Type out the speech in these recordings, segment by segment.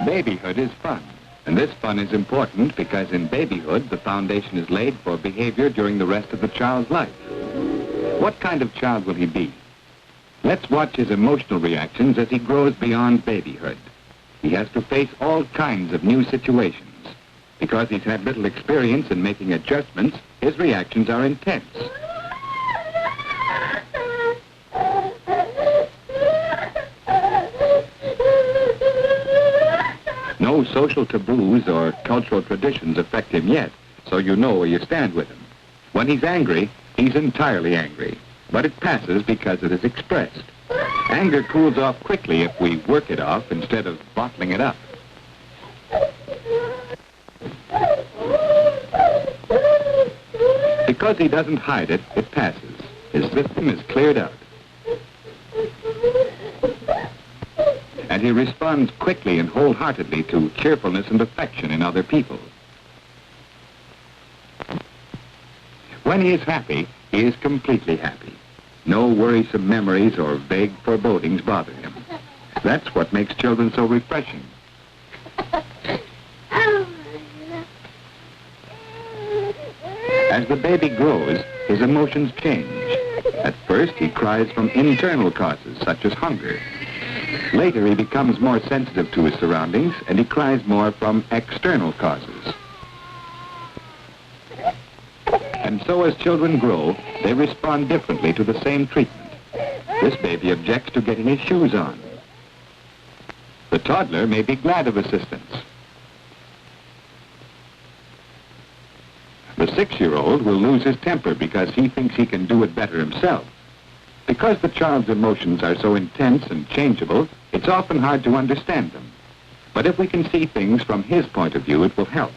Babyhood is fun, and this fun is important because in babyhood, the foundation is laid for behavior during the rest of the child's life. What kind of child will he be? Let's watch his emotional reactions as he grows beyond babyhood. He has to face all kinds of new situations. Because he's had little experience in making adjustments, his reactions are intense. No social taboos or cultural traditions affect him yet, so you know where you stand with him. When he's angry, he's entirely angry, but it passes because it is expressed. Anger cools off quickly if we work it off instead of bottling it up. Because he doesn't hide it, it passes. His system is cleared out. And he responds quickly and wholeheartedly to cheerfulness and affection in other people. When he is happy, he is completely happy. No worrisome memories or vague forebodings bother him. That's what makes children so refreshing. As the baby grows, his emotions change. At first, he cries from internal causes, such as hunger. Later, he becomes more sensitive to his surroundings, and he cries more from external causes. And so as children grow, they respond differently to the same treatment. This baby objects to getting his shoes on. The toddler may be glad of assistance. The 6-year-old will lose his temper because he thinks he can do it better himself. Because the child's emotions are so intense and changeable, it's often hard to understand them. But if we can see things from his point of view, it will help.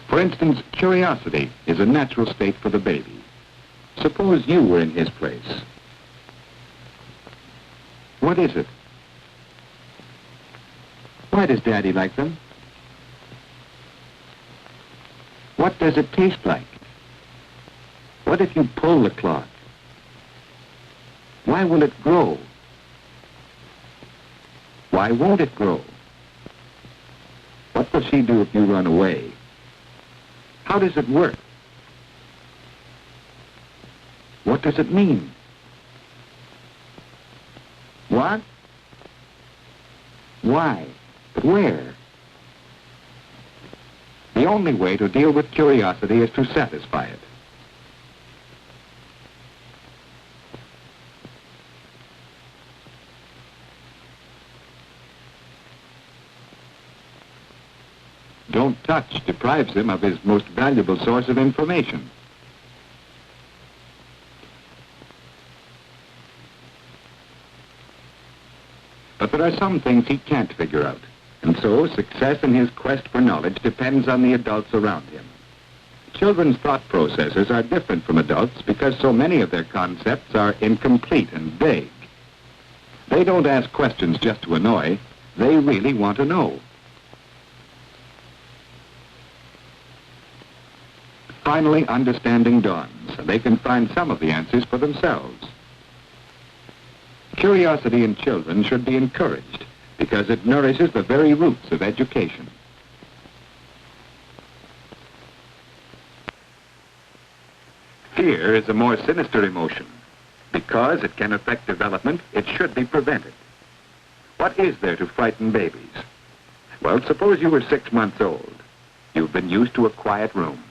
For instance, curiosity is a natural state for the baby. Suppose you were in his place. What is it? Why does Daddy like them? What does it taste like? What if you pull the cloth? Why will it grow? Why won't it grow? What will she do if you run away? How does it work? What does it mean? What? Why? Where? The only way to deal with curiosity is to satisfy it. Don't touch deprives him of his most valuable source of information. But there are some things he can't figure out, and so success in his quest for knowledge depends on the adults around him. Children's thought processes are different from adults because so many of their concepts are incomplete and vague. They don't ask questions just to annoy, they really want to know. Finally, understanding dawns, and they can find some of the answers for themselves. Curiosity in children should be encouraged because it nourishes the very roots of education. Fear is a more sinister emotion. Because it can affect development, it should be prevented. What is there to frighten babies? Well, suppose you were 6 months old. You've been used to a quiet room.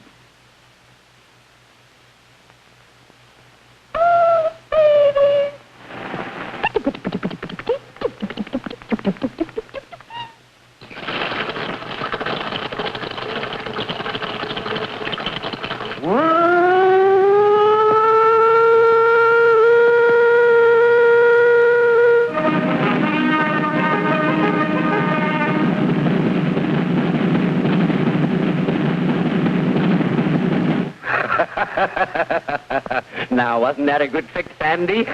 Now, wasn't that a good trick, Sandy?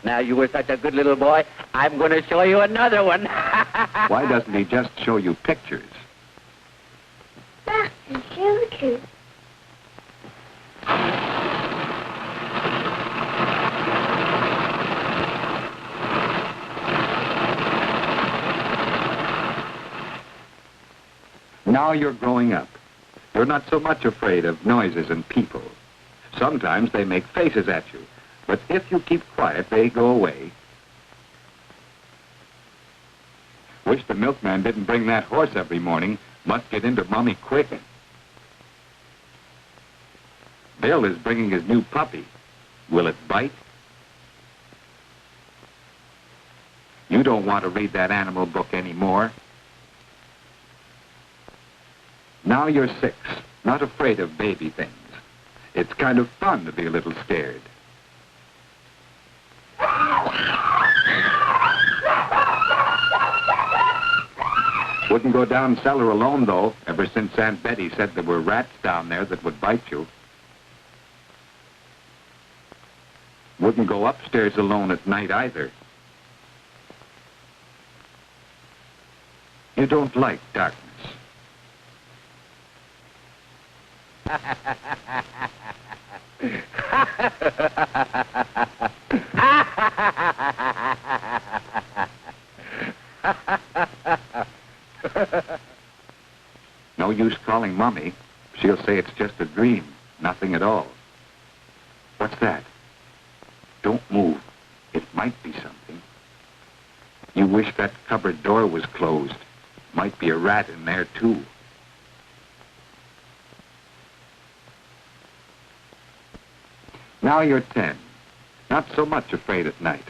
Now, you were such a good little boy, I'm going to show you another one. Why doesn't he just show you pictures? Dr. Choo-choo. Now you're growing up. You're not so much afraid of noises and people. Sometimes they make faces at you, but if you keep quiet, they go away. Wish the milkman didn't bring that horse every morning. Must get into Mommy quick. Bill is bringing his new puppy. Will it bite? You don't want to read that animal book anymore. Now you're 6, not afraid of baby things. It's kind of fun to be a little scared. Wouldn't go down cellar alone, though, ever since Aunt Betty said there were rats down there that would bite you. Wouldn't go upstairs alone at night, either. You don't like darkness. No use calling Mommy. She'll say it's just a dream, nothing at all. What's that? Don't move. It might be something. You wish that cupboard door was closed. Might be a rat in there, too. Now you're 10. Not so much afraid at night.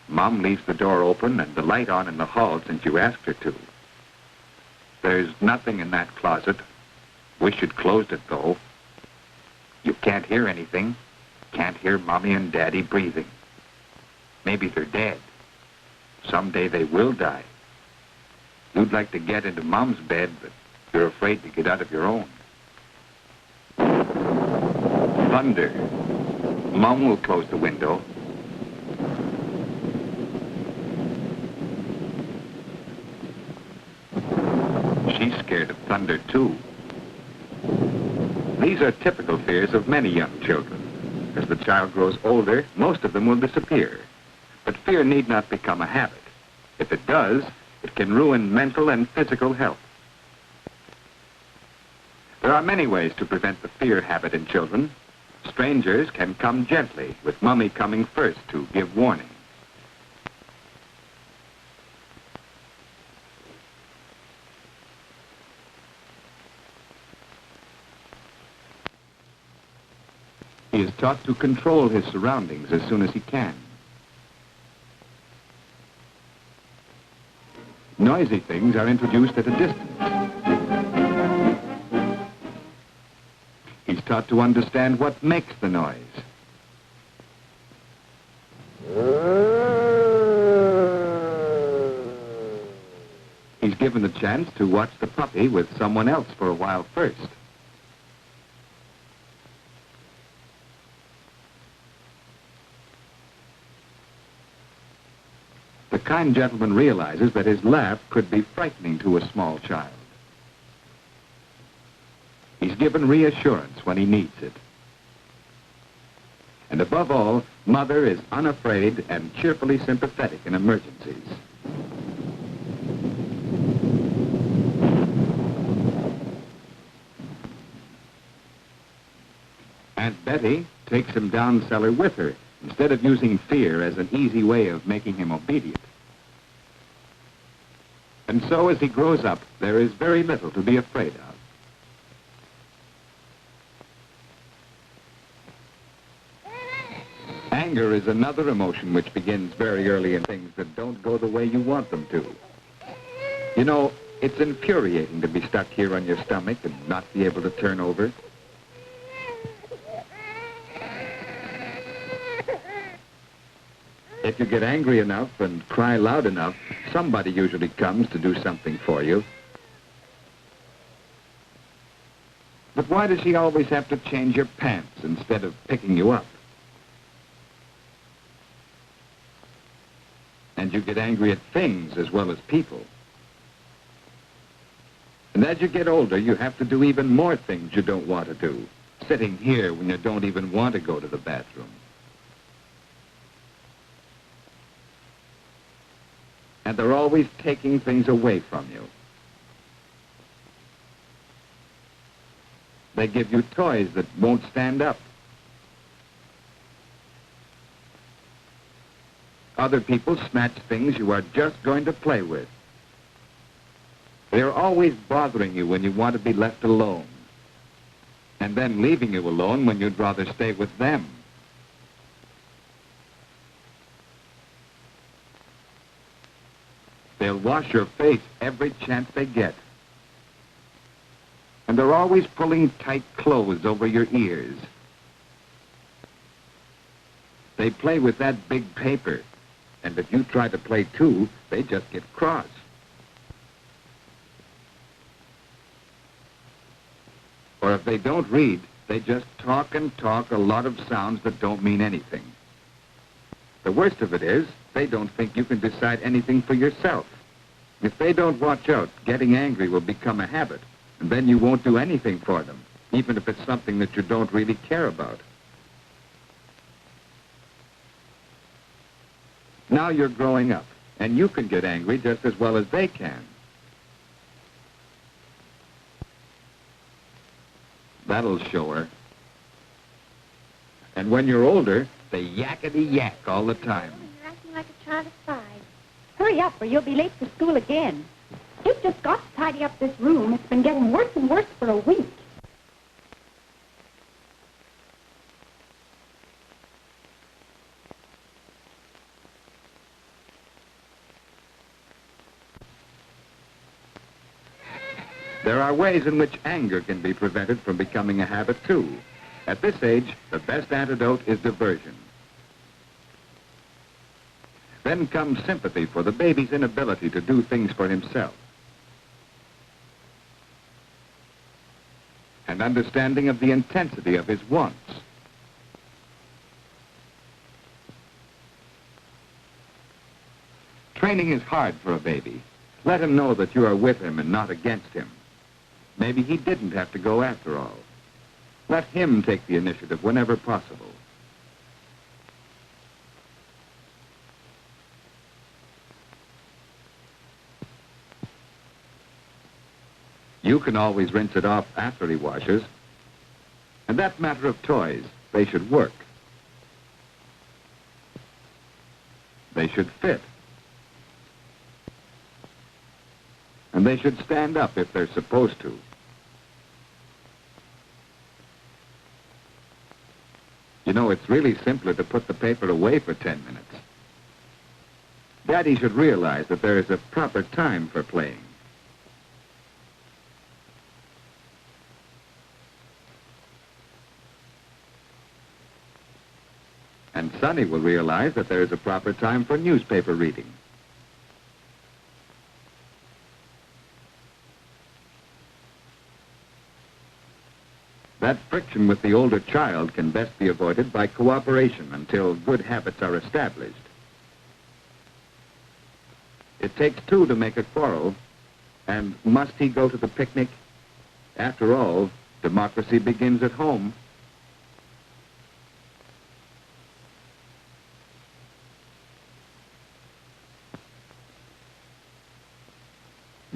Mom leaves the door open and the light on in the hall since you asked her to. There's nothing in that closet. Wish you'd closed it, though. You can't hear anything. Can't hear Mommy and Daddy breathing. Maybe they're dead. Someday they will die. You'd like to get into Mom's bed, but you're afraid to get out of your own. Thunder. Mom will close the window. She's scared of thunder, too. These are typical fears of many young children. As the child grows older, most of them will disappear. But fear need not become a habit. If it does, it can ruin mental and physical health. There are many ways to prevent the fear habit in children. Strangers can come gently, with Mommy coming first to give warning. He is taught to control his surroundings as soon as he can. Noisy things are introduced at a distance. He's taught to understand what makes the noise. He's given the chance to watch the puppy with someone else for a while first. The kind gentleman realizes that his laugh could be frightening to a small child. He's given reassurance when he needs it. And above all, Mother is unafraid and cheerfully sympathetic in emergencies. Aunt Betty takes him down cellar with her, instead of using fear as an easy way of making him obedient. And so as he grows up, there is very little to be afraid of. Anger is another emotion which begins very early in things that don't go the way you want them to. You know, it's infuriating to be stuck here on your stomach and not be able to turn over. If you get angry enough and cry loud enough, somebody usually comes to do something for you. But why does she always have to change your pants instead of picking you up? And you get angry at things as well as people. And as you get older, you have to do even more things you don't want to do. Sitting here when you don't even want to go to the bathroom. And they're always taking things away from you. They give you toys that won't stand up. Other people snatch things you are just going to play with. They're always bothering you when you want to be left alone, and then leaving you alone when you'd rather stay with them. They'll wash your face every chance they get. And they're always pulling tight clothes over your ears. They play with that big paper, and if you try to play too, they just get cross. Or if they don't read, they just talk and talk a lot of sounds that don't mean anything. The worst of it is, they don't think you can decide anything for yourself. If they don't watch out, getting angry will become a habit, and then you won't do anything for them, even if it's something that you don't really care about. Now you're growing up, and you can get angry just as well as they can. That'll show her. And when you're older, they yakety-yak all the time. You're acting like a child of 5. Hurry up, or you'll be late for school again. You've just got to tidy up this room. It's been getting worse and worse for a week. There are ways in which anger can be prevented from becoming a habit, too. At this age, the best antidote is diversion. Then comes sympathy for the baby's inability to do things for himself. And understanding of the intensity of his wants. Training is hard for a baby. Let him know that you are with him and not against him. Maybe he didn't have to go after all. Let him take the initiative whenever possible. You can always rinse it off after he washes. And that matter of toys, they should work. They should fit. And they should stand up if they're supposed to. You know, it's really simpler to put the paper away for 10 minutes. Daddy should realize that there is a proper time for playing. And Sonny will realize that there is a proper time for newspaper reading. That friction with the older child can best be avoided by cooperation until good habits are established. It takes 2 to make a quarrel, and must he go to the picnic? After all, democracy begins at home.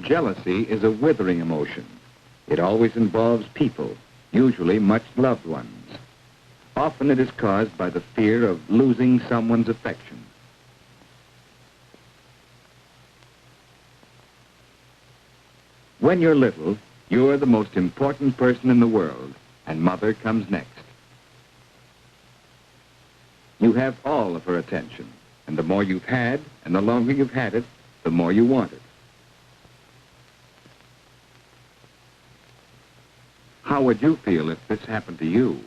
Jealousy is a withering emotion. It always involves people, usually much loved ones. Often it is caused by the fear of losing someone's affection. When you're little, you're the most important person in the world, and Mother comes next. You have all of her attention, and the more you've had, and the longer you've had it, the more you want it. How would you feel if this happened to you?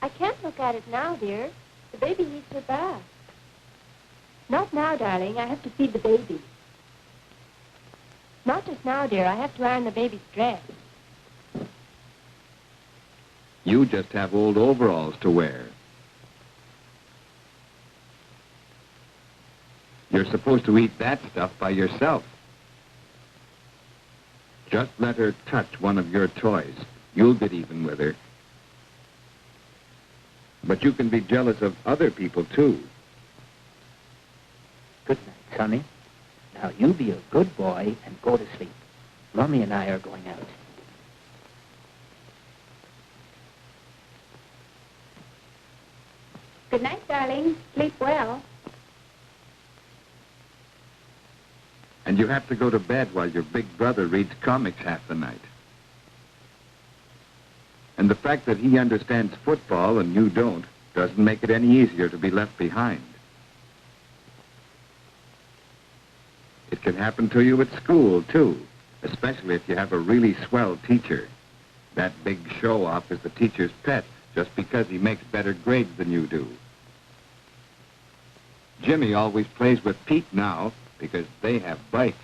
I can't look at it now, dear. The baby needs her bath. Not now, darling. I have to feed the baby. Not just now, dear. I have to iron the baby's dress. You just have old overalls to wear. You're supposed to eat that stuff by yourself. Just let her touch one of your toys. You'll get even with her. But you can be jealous of other people, too. Good night, Sonny. Now, you be a good boy and go to sleep. Mommy and I are going out. Good night, darling. Sleep well. And you have to go to bed while your big brother reads comics half the night. And the fact that he understands football and you don't doesn't make it any easier to be left behind. It can happen to you at school, too, especially if you have a really swell teacher. That big show-off is the teacher's pet just because he makes better grades than you do. Jimmy always plays with Pete now because they have bikes.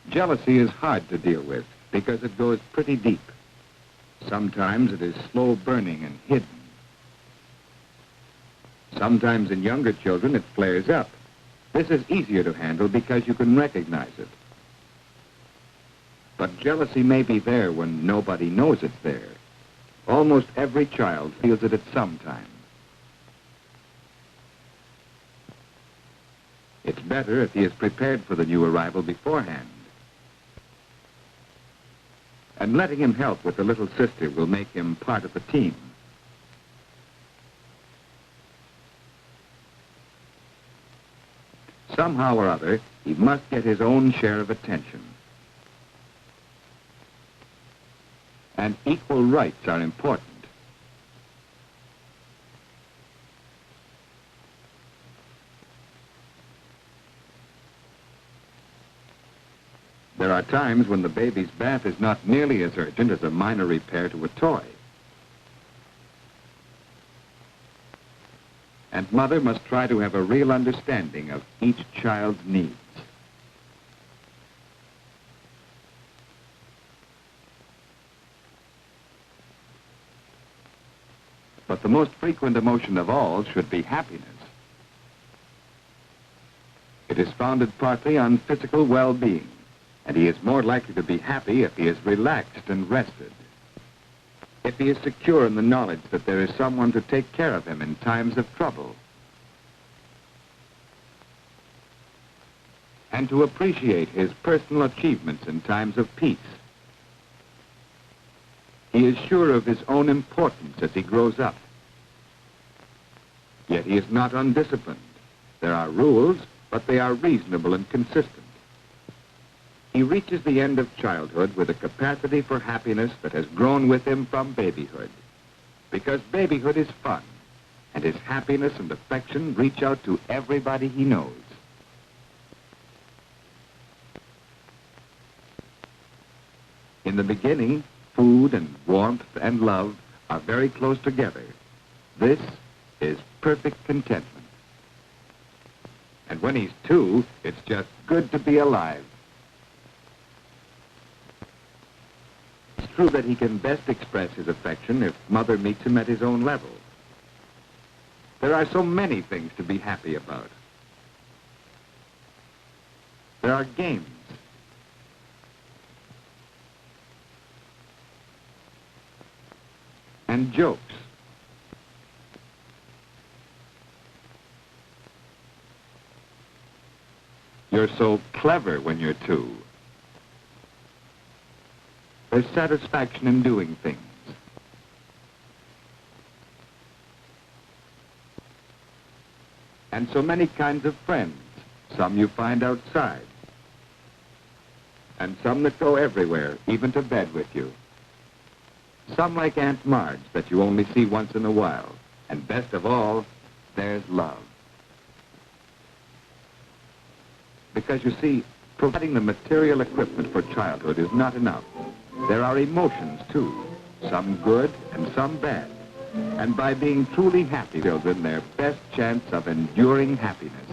Jealousy is hard to deal with because it goes pretty deep. Sometimes it is slow burning and hidden. Sometimes in younger children it flares up. This is easier to handle because you can recognize it. But jealousy may be there when nobody knows it's there. Almost every child feels it at some time. It's better if he is prepared for the new arrival beforehand. And letting him help with the little sister will make him part of the team. Somehow or other, he must get his own share of attention. And equal rights are important. There are times when the baby's bath is not nearly as urgent as a minor repair to a toy. And mother must try to have a real understanding of each child's needs. But the most frequent emotion of all should be happiness. It is founded partly on physical well-being, and he is more likely to be happy if he is relaxed and rested. If he is secure in the knowledge that there is someone to take care of him in times of trouble. And to appreciate his personal achievements in times of peace. He is sure of his own importance as he grows up. Yet he is not undisciplined. There are rules, but they are reasonable and consistent. He reaches the end of childhood with a capacity for happiness that has grown with him from babyhood. Because babyhood is fun, and his happiness and affection reach out to everybody he knows. In the beginning, food and warmth and love are very close together. This is perfect contentment. And when he's 2, it's just good to be alive. It's true that he can best express his affection if mother meets him at his own level. There are so many things to be happy about. There are games. And jokes. You're so clever when you're 2. There's satisfaction in doing things. And so many kinds of friends. Some you find outside. And some that go everywhere, even to bed with you. Some like Aunt Marge that you only see once in a while. And best of all, there's love. Because you see, providing the material equipment for childhood is not enough. There are emotions, too, some good and some bad. And by being truly happy, children their best chance of enduring happiness.